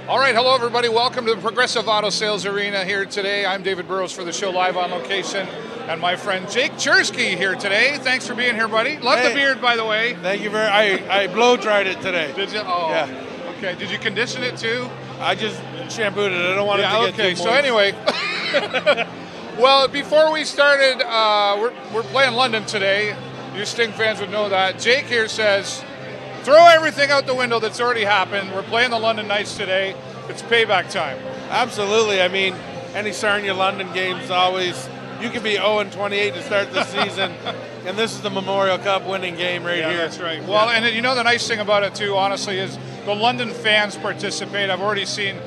All right, hello everybody. Welcome to the Progressive Auto Sales Arena here today. I'm David Burrows for the show live on location, and my friend Jake Cherski here today. Thanks for being here, buddy. Love the beard, by the way. Thank you very. I blow dried it today. Did you? Oh, yeah. Okay. Did you condition it too? I just shampooed it. I don't want it to get too moist. So anyway, well, before we started, we're playing London today. You Sting fans would know that. Jake here says, throw everything out the window that's already happened. We're playing the London Knights today. It's payback time. Absolutely. I mean, any Sarnia London games always, you could be 0-28 to start the season, and this is the Memorial Cup winning game right here. That's right. Well, and you know the nice thing about it too, honestly, is the London fans participate. I've already seen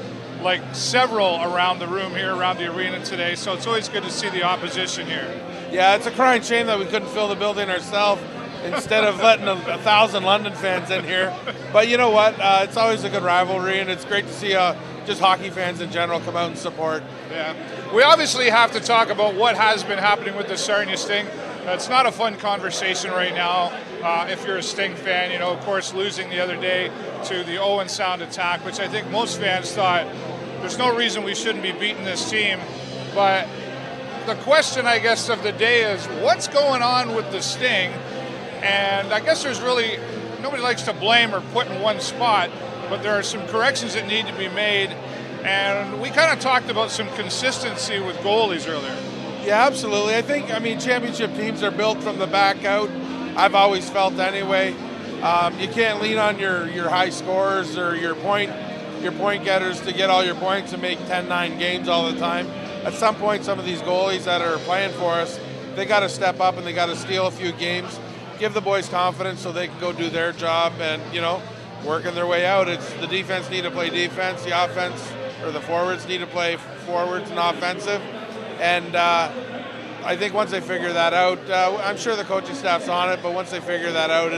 like several around the room here, around the arena today, so it's always good to see the opposition here. Yeah, it's a crying shame that we couldn't fill the building ourselves instead of letting 1,000 London fans in here. But you know what? It's always a good rivalry, and it's great to see just hockey fans in general come out and support. Yeah. We obviously have to talk about what has been happening with the Sarnia Sting. It's not a fun conversation right now if you're a Sting fan. You know, of course, losing the other day to the Owen Sound attack, which I think most fans thought there's no reason we shouldn't be beating this team. But the question, I guess, of the day is what's going on with the Sting? And I guess there's really nobody likes to blame or put in one spot, but there are some corrections that need to be made. And we kind of talked about some consistency with goalies earlier. Yeah, absolutely. I think, championship teams are built from the back out. I've always felt anyway. You can't lean on your high scorers or your point getters to get all your points and make 10-9 games all the time. At some point, some of these goalies that are playing for us, they got to step up and they got to steal a few games. Give the boys confidence so they can go do their job and, working their way out. It's the defense need to play defense, the offense or the forwards need to play forwards and offensive. And I think once they figure that out, I'm sure the coaching staff's on it, but once they figure that out,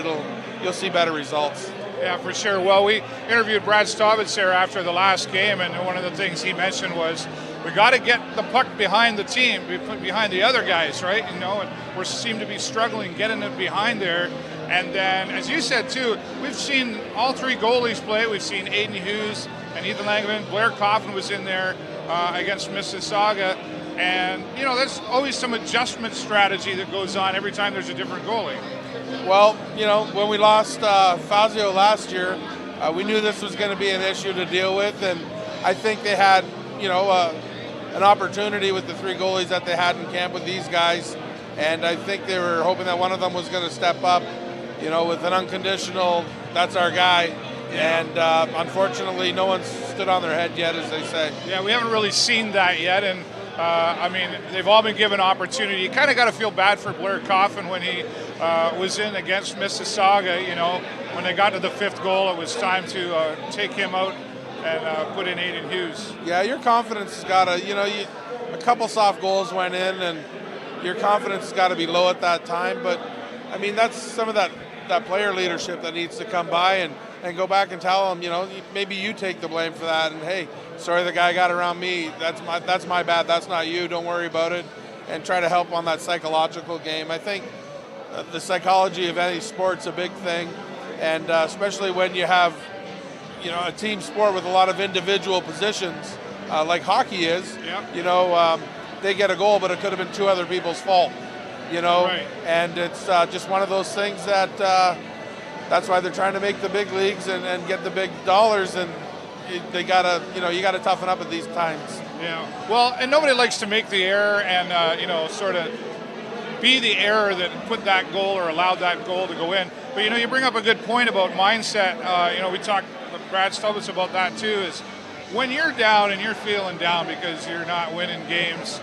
you'll see better results. Yeah, for sure. Well, we interviewed Brad Staubitz there after the last game, and one of the things he mentioned was we got to get the puck behind the team, behind the other guys, right? And we seem to be struggling getting it behind there. And then, as you said too, we've seen all three goalies play. We've seen Aiden Hughes and Ethan Langevin. Blair Coffin was in there against Mississauga. And, there's always some adjustment strategy that goes on every time there's a different goalie. Well, when we lost Fazio last year, we knew this was going to be an issue to deal with. And I think they had, an opportunity with the three goalies that they had in camp with these guys. And I think they were hoping that one of them was going to step up, with an unconditional, that's our guy. Yeah. And unfortunately, no one's stood on their head yet, as they say. Yeah, we haven't really seen that yet. And they've all been given opportunity. You kind of got to feel bad for Blair Coffin when he was in against Mississauga. When they got to the fifth goal, it was time to take him out and put in Aiden Hughes. Yeah, your confidence has got to, a couple soft goals went in, and your confidence has got to be low at that time. But, that's some of that player leadership that needs to come by and go back and tell them, maybe you take the blame for that. And, hey, sorry the guy got around me. That's my bad. That's not you. Don't worry about it. And try to help on that psychological game. I think the psychology of any sport's a big thing. And especially when you have, a team sport with a lot of individual positions like hockey is, yeah. They get a goal, but it could have been two other people's fault, Right. And it's just one of those things that that's why they're trying to make the big leagues and get the big dollars, and they gotta, you gotta toughen up at these times. Yeah. Well, and nobody likes to make the error and, sort of be the error that put that goal or allowed that goal to go in. But, you bring up a good point about mindset. We talked with Brad Staubitz about that too, is when you're down and you're feeling down because you're not winning games,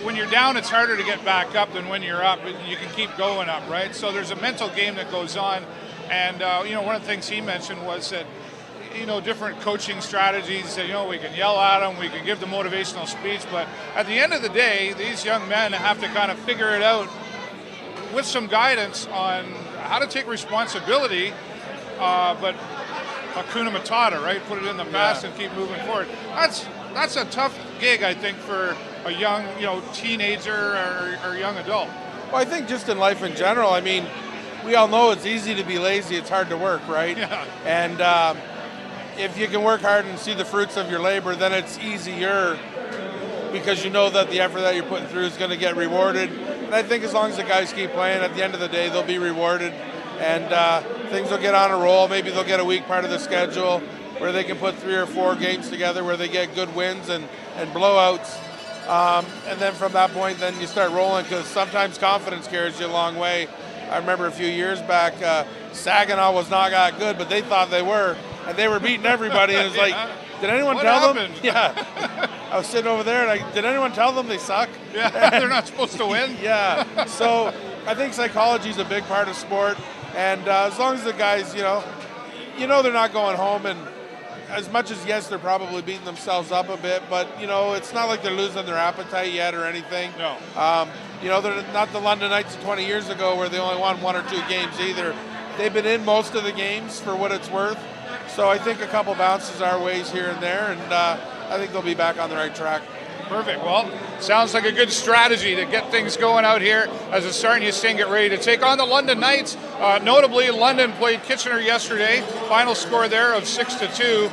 when you're down, it's harder to get back up than when you're up. You can keep going up, right? So there's a mental game that goes on. And, one of the things he mentioned was that, different coaching strategies that, we can yell at them, we can give the motivational speech, but at the end of the day, these young men have to kind of figure it out with some guidance on how to take responsibility, but Hakuna Matata, right? Put it in the past and keep moving forward. That's a tough gig, I think, for a young, teenager or young adult. Well, I think just in life in general, we all know it's easy to be lazy, it's hard to work, right? Yeah. And if you can work hard and see the fruits of your labor, then it's easier because you know that the effort that you're putting through is going to get rewarded. And I think as long as the guys keep playing, at the end of the day, they'll be rewarded, and things will get on a roll. Maybe they'll get a weak part of the schedule where they can put 3 or 4 games together where they get good wins and blowouts. And then from that point, then you start rolling, because sometimes confidence carries you a long way. I remember a few years back, Saginaw was not that good, but they thought they were, and they were beating everybody. And it's like, did anyone tell them? Yeah. I was sitting over there, and did anyone tell them they suck? Yeah, they're not supposed to win. Yeah. So I think psychology is a big part of sport, and as long as the guys, you know they're not going home, and as much as, yes, they're probably beating themselves up a bit, but, it's not like they're losing their appetite yet or anything. No. They're not the London Knights of 20 years ago where they only won 1 or 2 games either. They've been in most of the games for what it's worth. So I think a couple bounces our ways here and there, and I think they'll be back on the right track. Perfect. Well, sounds like a good strategy to get things going out here as the Sarnia Sting get ready to take on the London Knights. Notably, London played Kitchener yesterday. Final score there of 6-2.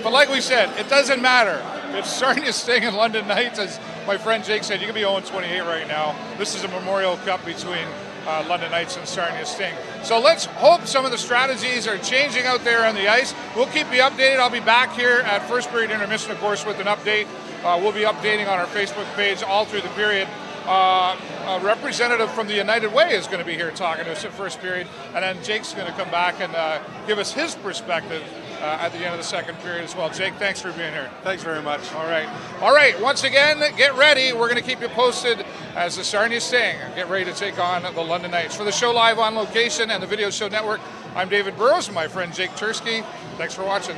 But like we said, it doesn't matter. It's Sarnia Sting and London Knights. As my friend Jake said, you can be 0-28 right now. This is a Memorial Cup between London Knights and Sarnia Sting. So let's hope some of the strategies are changing out there on the ice. We'll keep you updated. I'll be back here at first period intermission, of course, with an update. We'll be updating on our Facebook page all through the period. A representative from the United Way is going to be here talking to us at first period, and then Jake's going to come back and give us his perspective at the end of the second period as well. Jake, thanks for being here. Thanks very much. All right. Once again, get ready. We're going to keep you posted as the Sarnia Sting get ready to take on the London Knights. For the show live on location and the Video Show Network, I'm David Burrows and my friend Jake Cherski. Thanks for watching.